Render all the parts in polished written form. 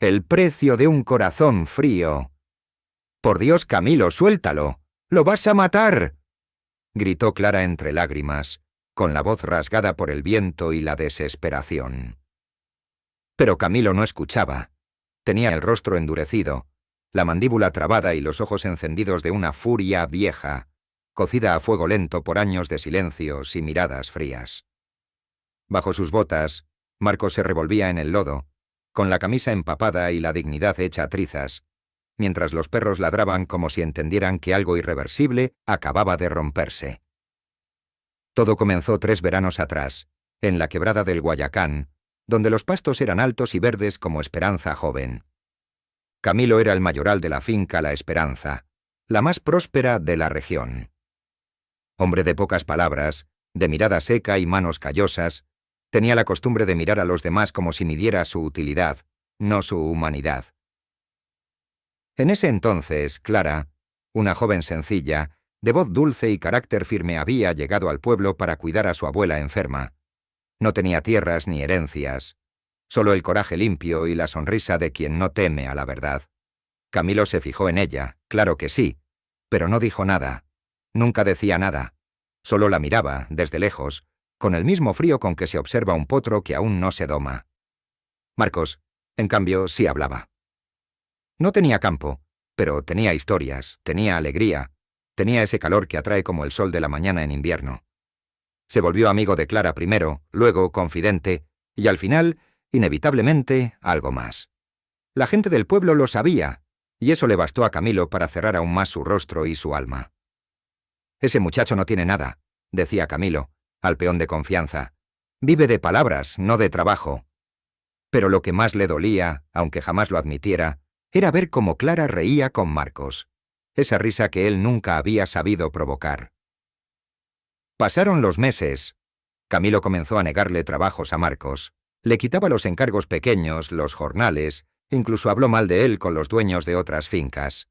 El precio de un corazón frío. Por Dios, Camilo, suéltalo. ¡Lo vas a matar!, gritó Clara entre lágrimas, con la voz rasgada por el viento y la desesperación. Pero Camilo no escuchaba. Tenía el rostro endurecido, la mandíbula trabada y los ojos encendidos de una furia vieja, cocida a fuego lento por años de silencios y miradas frías. Bajo sus botas, Marcos se revolvía en el lodo, con la camisa empapada y la dignidad hecha trizas, mientras los perros ladraban como si entendieran que algo irreversible acababa de romperse. Todo comenzó 3 veranos atrás, en la quebrada del Guayacán, donde los pastos eran altos y verdes como Esperanza joven. Camilo era el mayoral de la finca La Esperanza, la más próspera de la región. Hombre de pocas palabras, de mirada seca y manos callosas, tenía la costumbre de mirar a los demás como si midiera su utilidad, no su humanidad. En ese entonces, Clara, una joven sencilla, de voz dulce y carácter firme, había llegado al pueblo para cuidar a su abuela enferma. No tenía tierras ni herencias, solo el coraje limpio y la sonrisa de quien no teme a la verdad. Camilo se fijó en ella, claro que sí, pero no dijo nada. Nunca decía nada. Solo la miraba, desde lejos, con el mismo frío con que se observa un potro que aún no se doma. Marcos, en cambio, sí hablaba. No tenía campo, pero tenía historias, tenía alegría, tenía ese calor que atrae como el sol de la mañana en invierno. Se volvió amigo de Clara primero, luego confidente, y al final, inevitablemente, algo más. La gente del pueblo lo sabía, y eso le bastó a Camilo para cerrar aún más su rostro y su alma. «Ese muchacho no tiene nada», decía Camilo, al peón de confianza. «Vive de palabras, no de trabajo». Pero lo que más le dolía, aunque jamás lo admitiera, era ver cómo Clara reía con Marcos, esa risa que él nunca había sabido provocar. Pasaron los meses. Camilo comenzó a negarle trabajos a Marcos. Le quitaba los encargos pequeños, los jornales, incluso habló mal de él con los dueños de otras fincas.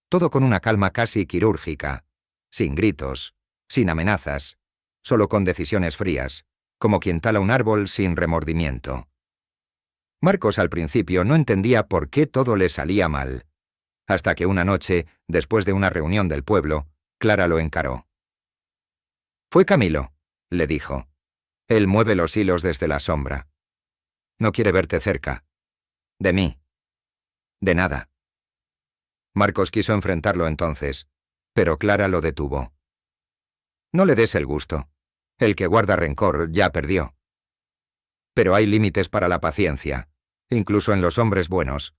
Todo con una calma casi quirúrgica, sin gritos, sin amenazas, solo con decisiones frías, como quien tala un árbol sin remordimiento. Marcos al principio no entendía por qué todo le salía mal, hasta que una noche, después de una reunión del pueblo, Clara lo encaró. «Fue Camilo», le dijo. «Él mueve los hilos desde la sombra. No quiere verte cerca. De mí. De nada». Marcos quiso enfrentarlo entonces, pero Clara lo detuvo. «No le des el gusto. El que guarda rencor ya perdió. Pero hay límites para la paciencia, incluso en los hombres buenos».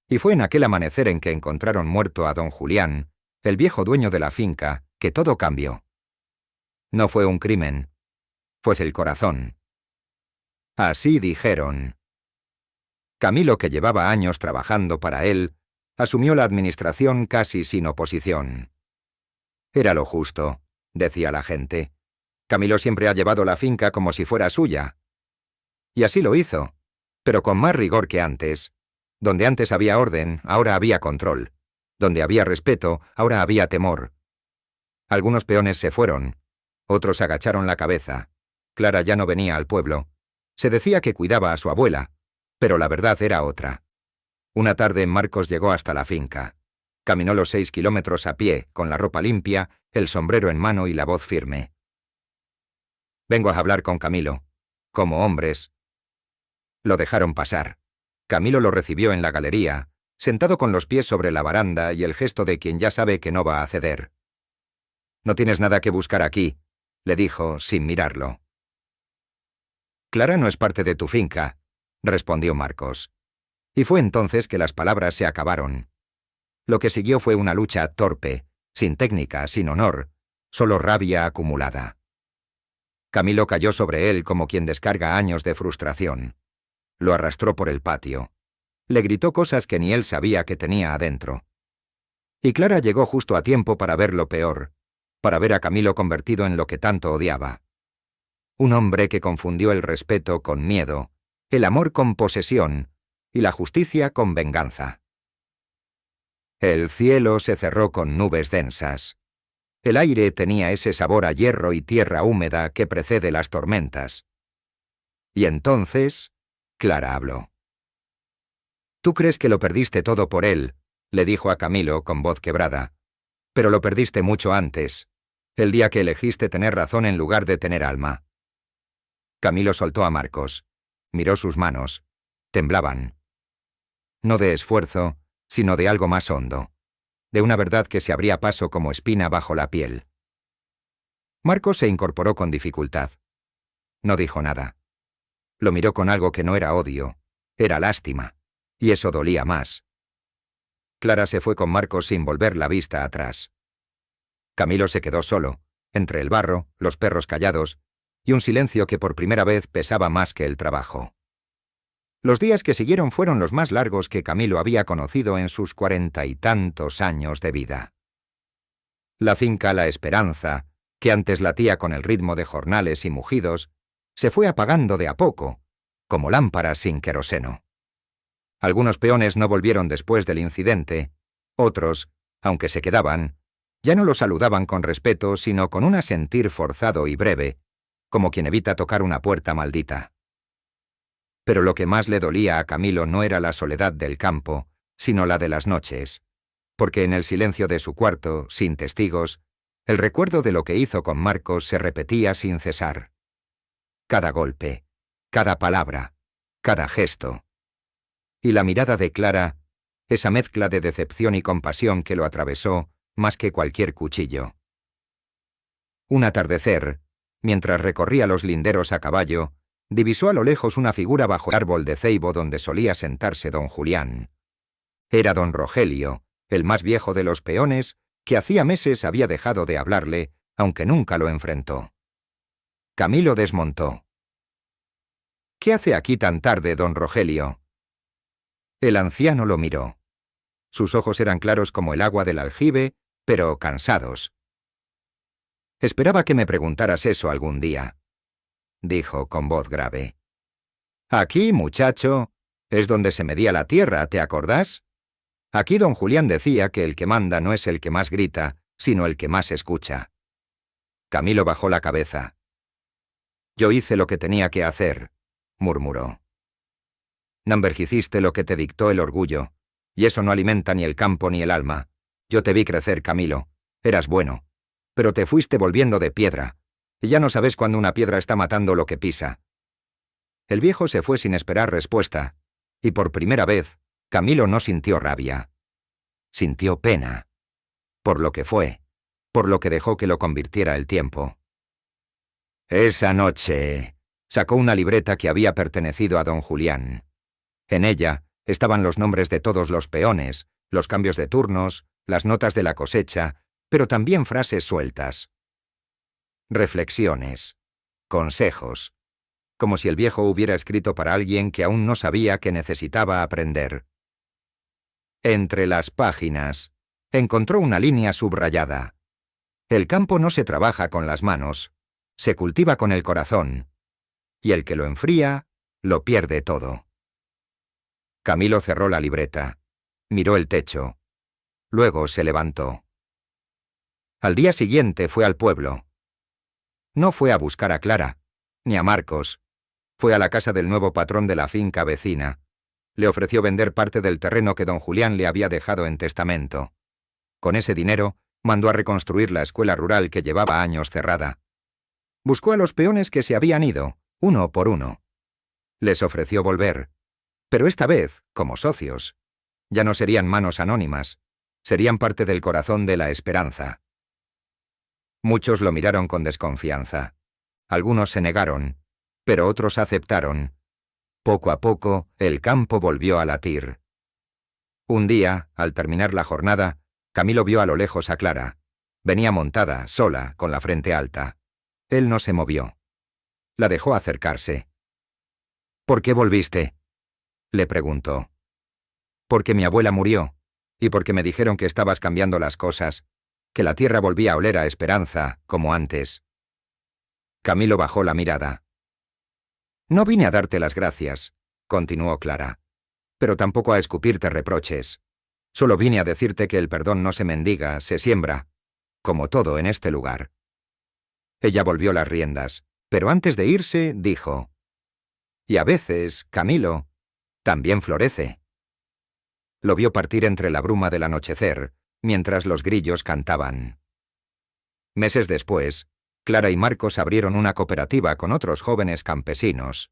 Y fue en aquel amanecer en que encontraron muerto a don Julián, el viejo dueño de la finca, que todo cambió. No fue un crimen, fue el corazón. Así dijeron. Camilo, que llevaba años trabajando para él, asumió la administración casi sin oposición. Era lo justo, decía la gente. Camilo siempre ha llevado la finca como si fuera suya. Y así lo hizo, pero con más rigor que antes. Donde antes había orden, ahora había control. Donde había respeto, ahora había temor. Algunos peones se fueron, otros agacharon la cabeza. Clara ya no venía al pueblo. Se decía que cuidaba a su abuela, pero la verdad era otra. Una tarde Marcos llegó hasta la finca. Caminó los 6 kilómetros a pie, con la ropa limpia, el sombrero en mano y la voz firme. «Vengo a hablar con Camilo, como hombres». Lo dejaron pasar. Camilo lo recibió en la galería, sentado con los pies sobre la baranda y el gesto de quien ya sabe que no va a ceder. «No tienes nada que buscar aquí», le dijo, sin mirarlo. «Clara no es parte de tu finca», respondió Marcos. Y fue entonces que las palabras se acabaron. Lo que siguió fue una lucha torpe, sin técnica, sin honor, solo rabia acumulada. Camilo cayó sobre él como quien descarga años de frustración. Lo arrastró por el patio. Le gritó cosas que ni él sabía que tenía adentro. Y Clara llegó justo a tiempo para ver lo peor, para ver a Camilo convertido en lo que tanto odiaba. Un hombre que confundió el respeto con miedo, el amor con posesión y la justicia con venganza. El cielo se cerró con nubes densas. El aire tenía ese sabor a hierro y tierra húmeda que precede las tormentas. Y entonces Clara habló. Tú crees que lo perdiste todo por él, le dijo a Camilo con voz quebrada. Pero lo perdiste mucho antes, el día que elegiste tener razón en lugar de tener alma. Camilo soltó a Marcos. Miró sus manos. Temblaban. No de esfuerzo, sino de algo más hondo. De una verdad que se abría paso como espina bajo la piel. Marcos se incorporó con dificultad. No dijo nada. Lo miró con algo que no era odio, era lástima, y eso dolía más. Clara se fue con Marcos sin volver la vista atrás. Camilo se quedó solo, entre el barro, los perros callados, y un silencio que por primera vez pesaba más que el trabajo. Los días que siguieron fueron los más largos que Camilo había conocido en sus 40 y tantos años de vida. La finca La Esperanza, que antes latía con el ritmo de jornales y mugidos, se fue apagando de a poco, como lámparas sin queroseno. Algunos peones no volvieron después del incidente, otros, aunque se quedaban, ya no lo saludaban con respeto, sino con un asentir forzado y breve, como quien evita tocar una puerta maldita. Pero lo que más le dolía a Camilo no era la soledad del campo, sino la de las noches, porque en el silencio de su cuarto, sin testigos, el recuerdo de lo que hizo con Marcos se repetía sin cesar. Cada golpe, cada palabra, cada gesto. Y la mirada de Clara, esa mezcla de decepción y compasión que lo atravesó más que cualquier cuchillo. Un atardecer, mientras recorría los linderos a caballo, divisó a lo lejos una figura bajo el árbol de ceibo donde solía sentarse don Julián. Era don Rogelio, el más viejo de los peones, que hacía meses había dejado de hablarle, aunque nunca lo enfrentó. Camilo desmontó. —¿Qué hace aquí tan tarde, don Rogelio? El anciano lo miró. Sus ojos eran claros como el agua del aljibe, pero cansados. —Esperaba que me preguntaras eso algún día —dijo con voz grave. —Aquí, muchacho, es donde se medía la tierra, ¿te acordás? Aquí don Julián decía que el que manda no es el que más grita, sino el que más escucha. Camilo bajó la cabeza. —Yo hice lo que tenía que hacer —murmuró. —Namberg, hiciste lo que te dictó el orgullo, y eso no alimenta ni el campo ni el alma. Yo te vi crecer, Camilo. Eras bueno. Pero te fuiste volviendo de piedra, y ya no sabes cuándo una piedra está matando lo que pisa. El viejo se fue sin esperar respuesta, y por primera vez, Camilo no sintió rabia. Sintió pena. Por lo que fue, por lo que dejó que lo convirtiera el tiempo. Esa noche, sacó una libreta que había pertenecido a don Julián. En ella estaban los nombres de todos los peones, los cambios de turnos, las notas de la cosecha, pero también frases sueltas. Reflexiones, consejos, como si el viejo hubiera escrito para alguien que aún no sabía que necesitaba aprender. Entre las páginas, encontró una línea subrayada. El campo no se trabaja con las manos, se cultiva con el corazón, y el que lo enfría, lo pierde todo. Camilo cerró la libreta, miró el techo, luego se levantó. Al día siguiente fue al pueblo. No fue a buscar a Clara, ni a Marcos. Fue a la casa del nuevo patrón de la finca vecina. Le ofreció vender parte del terreno que don Julián le había dejado en testamento. Con ese dinero, mandó a reconstruir la escuela rural que llevaba años cerrada. Buscó a los peones que se habían ido, uno por uno. Les ofreció volver, pero esta vez, como socios. Ya no serían manos anónimas, serían parte del corazón de La Esperanza. Muchos lo miraron con desconfianza. Algunos se negaron, pero otros aceptaron. Poco a poco, el campo volvió a latir. Un día, al terminar la jornada, Camilo vio a lo lejos a Clara. Venía montada, sola, con la frente alta. Él no se movió. La dejó acercarse. —¿Por qué volviste? —le preguntó. —Porque mi abuela murió, y porque me dijeron que estabas cambiando las cosas, que la tierra volvía a oler a esperanza, como antes. Camilo bajó la mirada. —No vine a darte las gracias —continuó Clara—, pero tampoco a escupirte reproches. Solo vine a decirte que el perdón no se mendiga, se siembra, como todo en este lugar. Ella volvió las riendas, pero antes de irse, dijo: —Y a veces, Camilo, también florece. Lo vio partir entre la bruma del anochecer, mientras los grillos cantaban. Meses después, Clara y Marcos abrieron una cooperativa con otros jóvenes campesinos.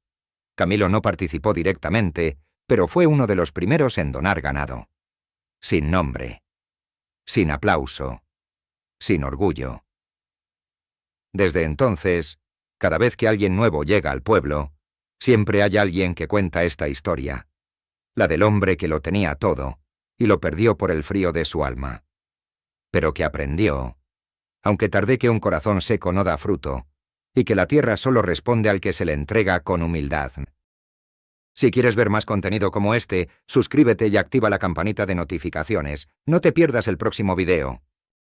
Camilo no participó directamente, pero fue uno de los primeros en donar ganado. Sin nombre. Sin aplauso. Sin orgullo. Desde entonces, cada vez que alguien nuevo llega al pueblo, siempre hay alguien que cuenta esta historia, la del hombre que lo tenía todo y lo perdió por el frío de su alma. Pero que aprendió, aunque tardé, que un corazón seco no da fruto, y que la tierra solo responde al que se le entrega con humildad. Si quieres ver más contenido como este, suscríbete y activa la campanita de notificaciones. No te pierdas el próximo video.